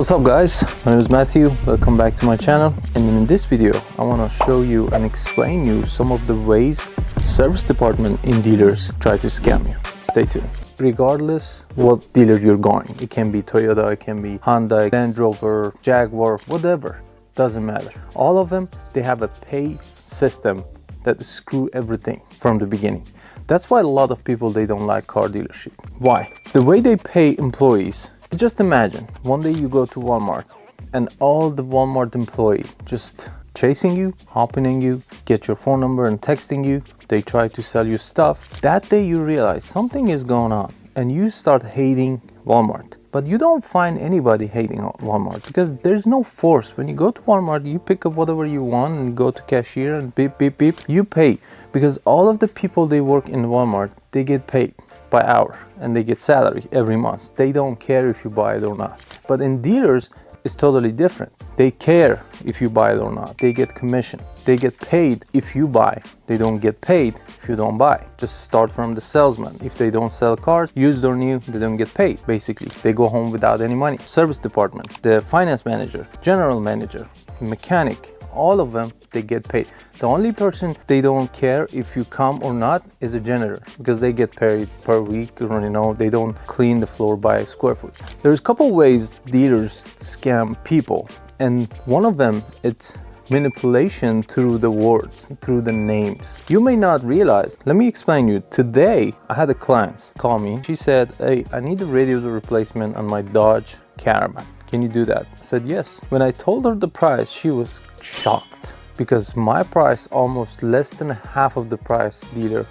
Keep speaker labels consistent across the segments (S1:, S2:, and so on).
S1: What's up guys, my name is Matthew. Welcome back to my channel, and in this video I want to show you and explain you some of the ways service department in dealers try to scam you. Stay tuned. Regardless what dealer you're going, it can be Toyota, it can be Hyundai, Land Rover, Jaguar, whatever, doesn't matter. All of them, they have a pay system that screw everything from the beginning. That's why a lot of people, they don't like car dealership. Why? The way they pay employees, just imagine one day you go to Walmart and all the Walmart employee just chasing you, hopping in you, get your phone number and texting you. They try to sell you stuff. That day you realize something is going on and you start hating Walmart. But you don't find anybody hating Walmart because there's no force. When you go to Walmart, you pick up whatever you want and go to cashier and beep, beep, beep. You pay because all of the people they work in Walmart, they get paid by hour and they get salary every month. They don't care if you buy it or not. But in dealers, it's totally different. They care if you buy it or not. They get commission. They get paid if you buy. They don't get paid if you don't buy. Just start from the salesman. If they don't sell cars, used or new, they don't get paid. Basically, they go home without any money. Service department, the finance manager, general manager, mechanic, all of them, they get paid. The only person they don't care if you come or not is a janitor, because they get paid per week, or they don't clean the floor by square foot. There's a couple ways dealers scam people, and one of them, it's manipulation through the words, through the names. You may not realize. Let me explain you. Today, I had a client call me. She said, hey, I need a radiator replacement on my Dodge Caravan. Can you do that? I said yes. When I told her the price, she was shocked because my price almost less than half of the price dealer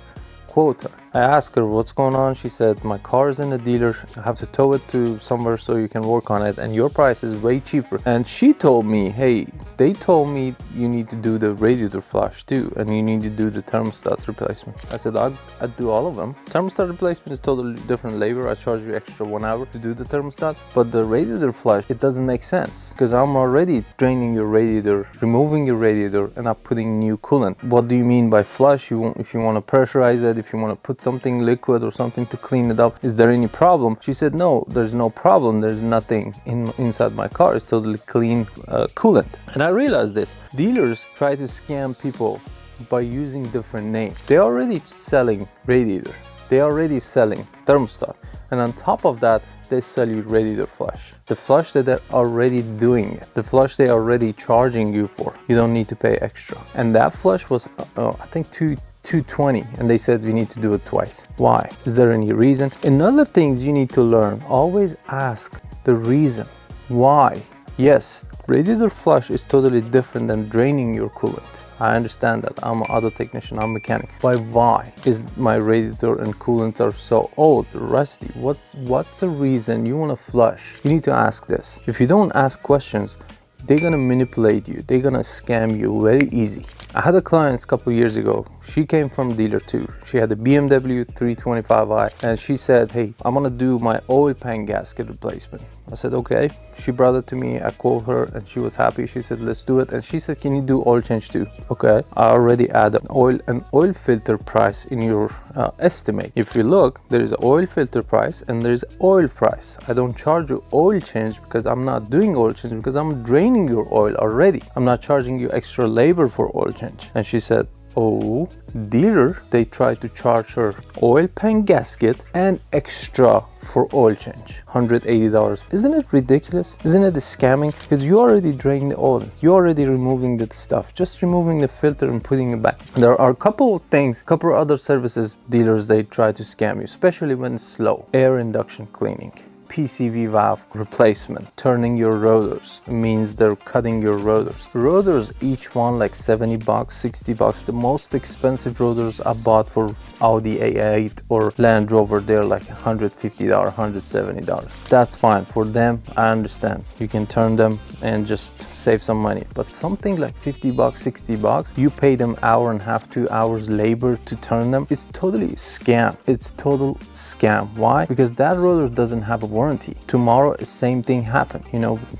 S1: quote her. I asked her what's going on. She said, my car is in the dealer. I have to tow it to somewhere so you can work on it, and your price is way cheaper. And she told me, hey, they told me you need to do the radiator flush too, and you need to do the thermostat replacement. I said, I'd do all of them. Thermostat replacement is totally different labor. I charge you extra 1 hour to do the thermostat. But the radiator flush, it doesn't make sense because I'm already draining your radiator, removing your radiator, and I'm putting new coolant. What do you mean by flush? If you want to pressurize it, if you want to put something liquid or something to clean it up, is there any problem? She said, no, there's no problem. There's nothing inside my car. It's totally clean coolant. And I realized this. Dealers try to scam people by using different names. They're already selling radiator. They're already selling thermostat. And on top of that, they sell you radiator flush. The flush that they're already doing it. The flush they're already charging you for. You don't need to pay extra. And that flush was, I think, $220, and they said we need to do it twice. Why? Is there any reason? Another things you need to learn, always ask the reason why. Yes, radiator flush is totally different than draining your coolant. I understand that. I'm an auto technician, I'm a mechanic. But why is my radiator and coolants are so old, rusty? What's the reason you want to flush? You need to ask this. If you don't ask questions, they're gonna manipulate you. They're gonna scam you very easy. I had a client a couple years ago. She came from dealer too. She had a BMW 325i, and she said, hey, I'm gonna do my oil pan gasket replacement. I said, okay. She brought it to me. I called her and she was happy. She said, let's do it. And she said, can you do oil change too? Okay. I already add an oil filter price in your estimate. If you look, there is an oil filter price and there's oil price. I don't charge you oil change because I'm not doing oil change, because I'm draining your oil already. I'm not charging you extra labor for oil change. And she said, oh, dealer, they try to charge her oil pan gasket and extra for oil change, $180. Isn't it ridiculous? Isn't it a scamming? Because you already drained the oil, you already removing that stuff, just removing the filter and putting it back. There are a couple of things, couple of other services dealers, they try to scam you, especially when it's slow. Air induction cleaning, PCV valve replacement, turning your rotors. It means they're cutting your rotors. Rotors, each one like $70, $60. The most expensive rotors I bought for Audi A8 or Land Rover, they're like $150, $170. That's fine for them. I understand. You can turn them and just save some money. But something like $50, $60, you pay them hour and a half, 2 hours labor to turn them. It's totally scam. It's total scam. Why? Because that rotor doesn't have a warranty. Tomorrow, the same thing happen.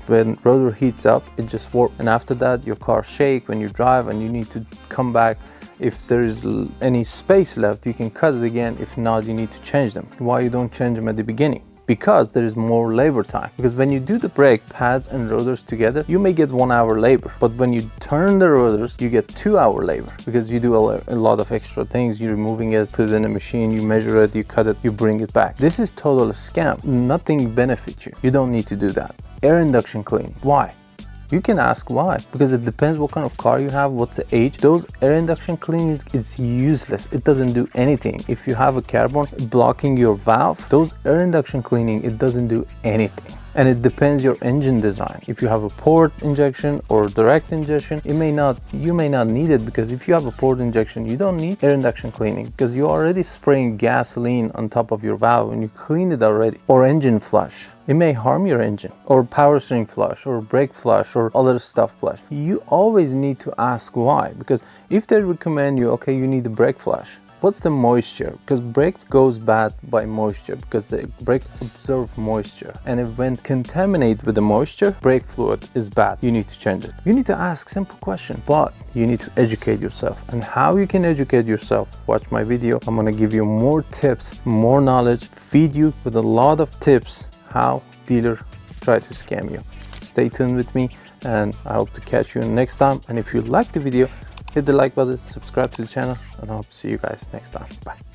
S1: When rotor heats up, it just works. And after that, your car shake when you drive and you need to come back. If there's any space left, you can cut it again. If not, you need to change them. Why you don't change them at the beginning? because there is more labor time. Because when you do the brake pads and rotors together, you may get 1 hour labor, but when you turn the rotors, you get 2 hour labor because you do a lot of extra things. You're removing it, put it in a machine, you measure it, you cut it, you bring it back. This is total scam. Nothing benefits you. You don't need to do that. Air induction cleaning. Why? You can ask why, because it depends what kind of car you have, what's the age. Those air induction cleanings, it's useless. It doesn't do anything. If you have a carbon blocking your valve, those air induction cleaning, it doesn't do anything. And it depends your engine design. If you have a port injection or direct injection, you may not need it, because if you have a port injection, you don't need air induction cleaning because you're already spraying gasoline on top of your valve and you cleaned it already. Or engine flush. It may harm your engine, or power steering flush, or brake flush, or other stuff flush. You always need to ask why, because if they recommend you, okay, you need a brake flush. What's the moisture? Because brakes goes bad by moisture, because the brakes absorb moisture, and if when contaminated with the moisture, brake fluid is bad. You need to change it. You need to ask simple question, but you need to educate yourself. And how you can educate yourself? Watch my video. I'm gonna give you more tips, more knowledge, feed you with a lot of tips how dealer try to scam you. Stay tuned with me, and I hope to catch you next time. And if you like the video, hit the like button, subscribe to the channel, and I hope to see you guys next time. Bye.